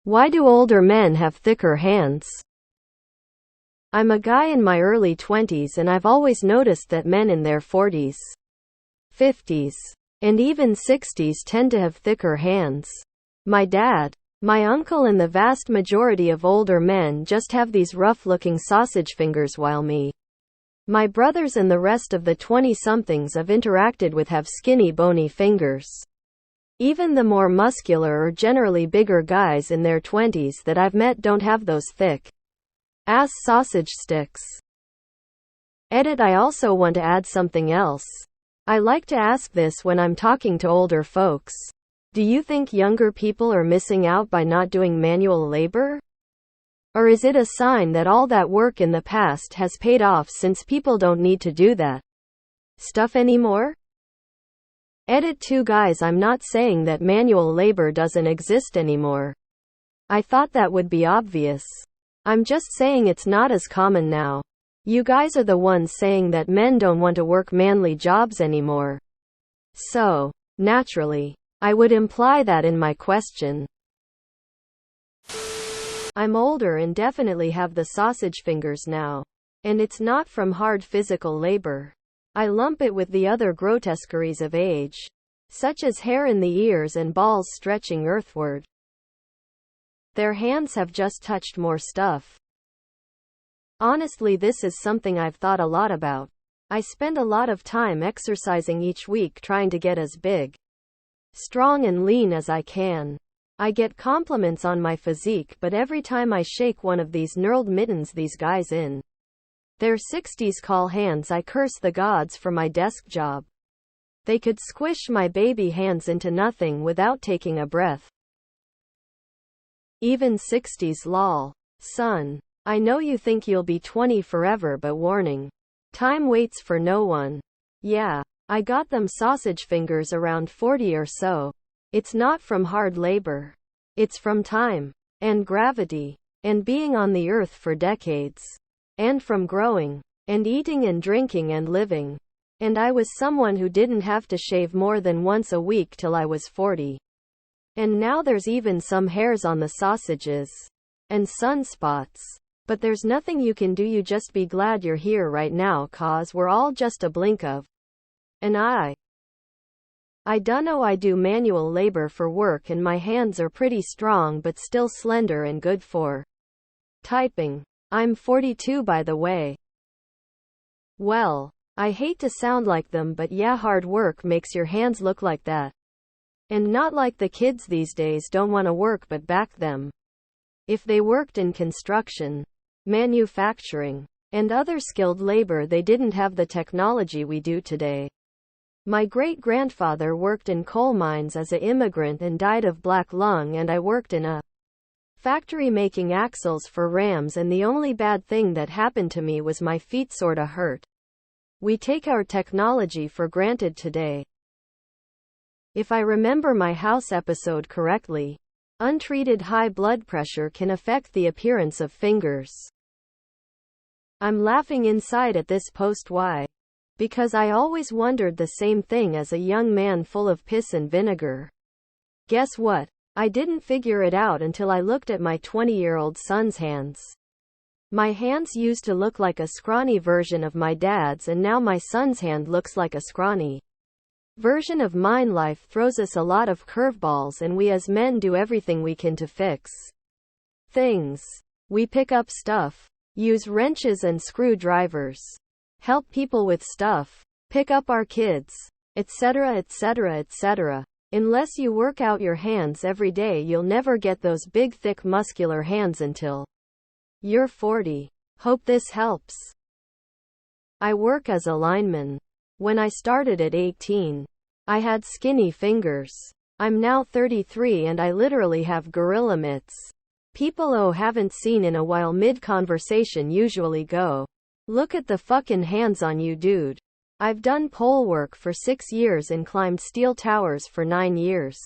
Why do older men have thicker hands? I'm a guy in my early 20s and I've always noticed that men in their 40s, 50s, and even 60s tend to have thicker hands. My dad, my uncle and the vast majority of older men just have these rough-looking sausage fingers while me, my brothers and the rest of the 20-somethings I've interacted with have skinny bony fingers. Even the more muscular or generally bigger guys in their 20s that I've met don't have those thick ass sausage sticks. I also want to add something else. I like to ask this when I'm talking to older folks. Do you think younger people are missing out by not doing manual labor? Or is it a sign that all that work in the past has paid off since people don't need to do that stuff anymore? 2 guys, I'm not saying that manual labor doesn't exist anymore. I thought that would be obvious. I'm just saying it's not as common now. You guys are the ones saying that men don't want to work manly jobs anymore. So, naturally, I would imply that in my question. I'm older and definitely have the sausage fingers now. And it's not from hard physical labor. I lump it with the other grotesqueries of age, such as hair in the ears and balls stretching earthward. Their hands have just touched more stuff. Honestly, this is something I've thought a lot about. I spend a lot of time exercising each week trying to get as big, strong and lean as I can. I get compliments on my physique, but every time I shake one of these knurled mittens these guys in their 60s call hands, I curse the gods for my desk job. They could squish my baby hands into nothing without taking a breath. Even 60s lol. Son, I know you think you'll be 20 forever, but warning. Time waits for no one. Yeah, I got them sausage fingers around 40 or so. It's not from hard labor. It's from time, and gravity, and being on the earth for decades. And from growing, and eating and drinking and living. And I was someone who didn't have to shave more than once a week till I was 40. And now there's even some hairs on the sausages. And sunspots. But there's nothing you can do, you just be glad you're here right now, cause we're all just a blink of an eye. I dunno, I do manual labor for work and my hands are pretty strong but still slender and good for typing. I'm 42 by the way. Well, I hate to sound like them, but yeah, hard work makes your hands look like that. And not like the kids these days don't want to work, but back them. If they worked in construction, manufacturing, and other skilled labor, they didn't have the technology we do today. My great-grandfather worked in coal mines as an immigrant and died of black lung, and I worked in a factory making axles for rams, and the only bad thing that happened to me was my feet sorta hurt. We take our technology for granted today. If I remember my house episode correctly, untreated high blood pressure can affect the appearance of fingers. I'm laughing inside at this post. Why? Because I always wondered the same thing as a young man full of piss and vinegar. Guess what? I didn't figure it out until I looked at my 20-year-old son's hands. My hands used to look like a scrawny version of my dad's, and now my son's hand looks like a scrawny version of mine. Life throws us a lot of curveballs, and we as men do everything we can to fix things. We pick up stuff, use wrenches and screwdrivers, help people with stuff, pick up our kids, etc., etc., etc. Unless you work out your hands every day, you'll never get those big, thick, muscular hands until you're 40. Hope this helps. I work as a lineman. When I started at 18, I had skinny fingers. I'm now 33 and I literally have gorilla mitts. People haven't seen in a while mid-conversation usually go, look at the fucking hands on you, dude. I've done pole work for 6 years and climbed steel towers for 9 years.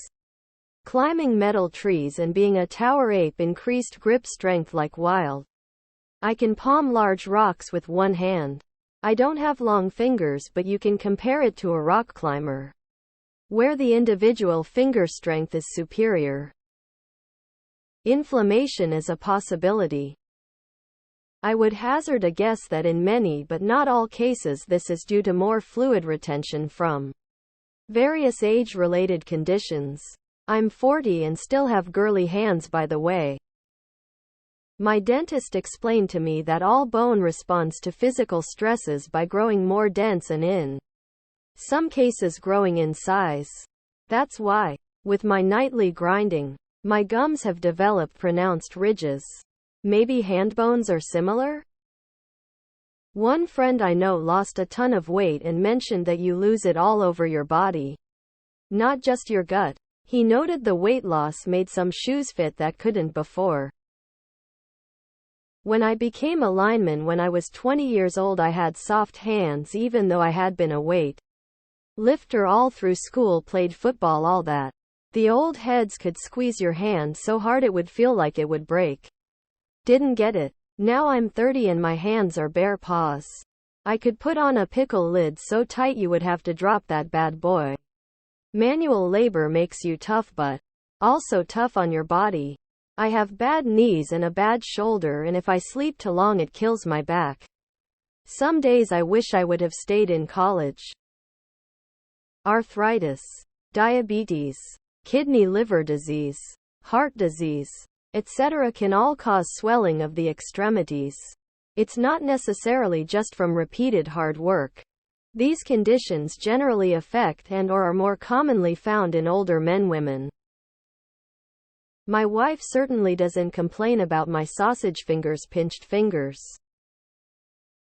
Climbing metal trees and being a tower ape increased grip strength like wild. I can palm large rocks with one hand. I don't have long fingers, but you can compare it to a rock climber, where the individual finger strength is superior. Inflammation is a possibility. I would hazard a guess that in many but not all cases this is due to more fluid retention from various age-related conditions. I'm 40 and still have girly hands, by the way. My dentist explained to me that all bone responds to physical stresses by growing more dense and in some cases growing in size. That's why, with my nightly grinding, my gums have developed pronounced ridges. Maybe hand bones are similar? One friend I know lost a ton of weight and mentioned that you lose it all over your body, not just your gut. He noted the weight loss made some shoes fit that couldn't before. When I became a lineman when I was 20 years old, I had soft hands even though I had been a weight lifter all through school, played football, all that. The old heads could squeeze your hand so hard it would feel like it would break. Didn't get it. Now I'm 30 and my hands are bare paws. I could put on a pickle lid so tight you would have to drop that bad boy. Manual labor makes you tough, but also tough on your body. I have bad knees and a bad shoulder, and if I sleep too long it kills my back. Some days I wish I would have stayed in college. Arthritis, diabetes, kidney liver disease, heart disease, etc. can all cause swelling of the extremities. It's not necessarily just from repeated hard work. These conditions generally affect and/or are more commonly found in older men, women. My wife certainly doesn't complain about my sausage fingers, pinched fingers.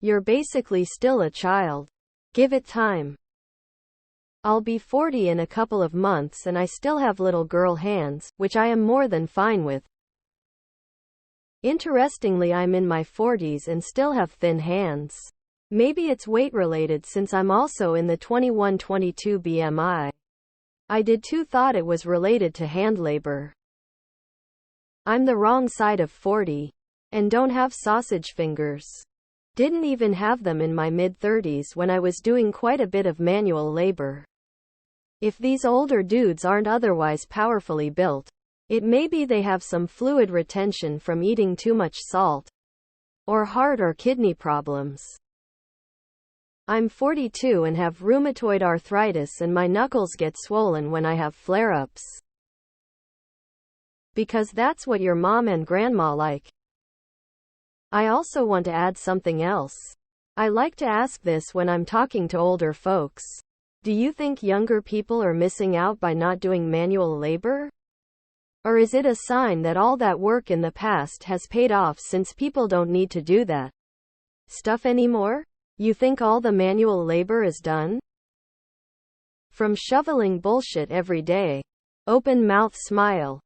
You're basically still a child. Give it time. I'll be 40 in a couple of months and I still have little girl hands, which I am more than fine with. Interestingly, I'm in my 40s and still have thin hands. Maybe it's weight related since I'm also in the 21-22 BMI. I did too, thought it was related to hand labor. I'm the wrong side of 40. And don't have sausage fingers. Didn't even have them in my mid-30s when I was doing quite a bit of manual labor. If these older dudes aren't otherwise powerfully built, it may be they have some fluid retention from eating too much salt. Or heart or kidney problems. I'm 42 and have rheumatoid arthritis and my knuckles get swollen when I have flare-ups. Because that's what your mom and grandma like. I also want to add something else. I like to ask this when I'm talking to older folks. Do you think younger people are missing out by not doing manual labor? Or is it a sign that all that work in the past has paid off since people don't need to do that stuff anymore? You think all the manual labor is done? From shoveling bullshit every day. Open mouth smile.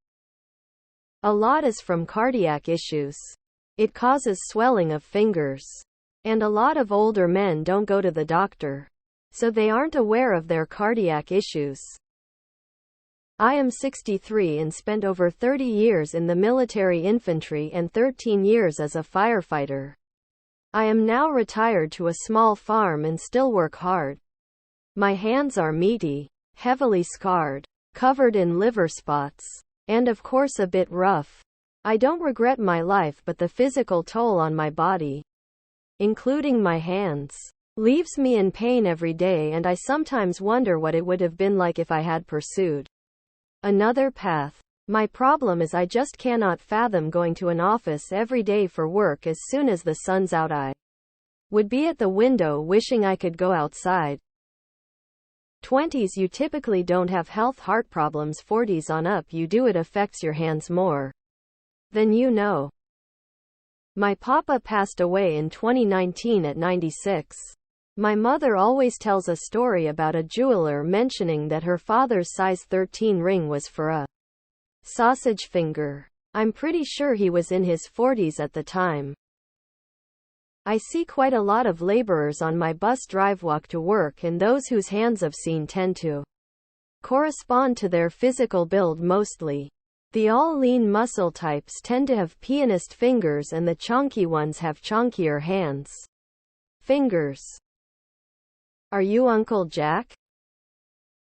A lot is from cardiac issues. It causes swelling of fingers. And a lot of older men don't go to the doctor. So they aren't aware of their cardiac issues. I am 63 and spent over 30 years in the military infantry and 13 years as a firefighter. I am now retired to a small farm and still work hard. My hands are meaty, heavily scarred, covered in liver spots, and of course a bit rough. I don't regret my life, but the physical toll on my body, including my hands, leaves me in pain every day, and I sometimes wonder what it would have been like if I had pursued another path. My problem is I just cannot fathom going to an office every day for work. As soon as the sun's out, I would be at the window wishing I could go outside. 20s you typically don't have heart problems. 40s on up you do. It affects your hands more than you know. My papa passed away in 2019 at 96. My mother always tells a story about a jeweler mentioning that her father's size 13 ring was for a sausage finger. I'm pretty sure he was in his 40s at the time. I see quite a lot of laborers on my bus drive walk to work, and those whose hands I've seen tend to correspond to their physical build mostly. The all lean muscle types tend to have pianist fingers and the chonky ones have chonkier hands. Fingers. Are you Uncle Jack?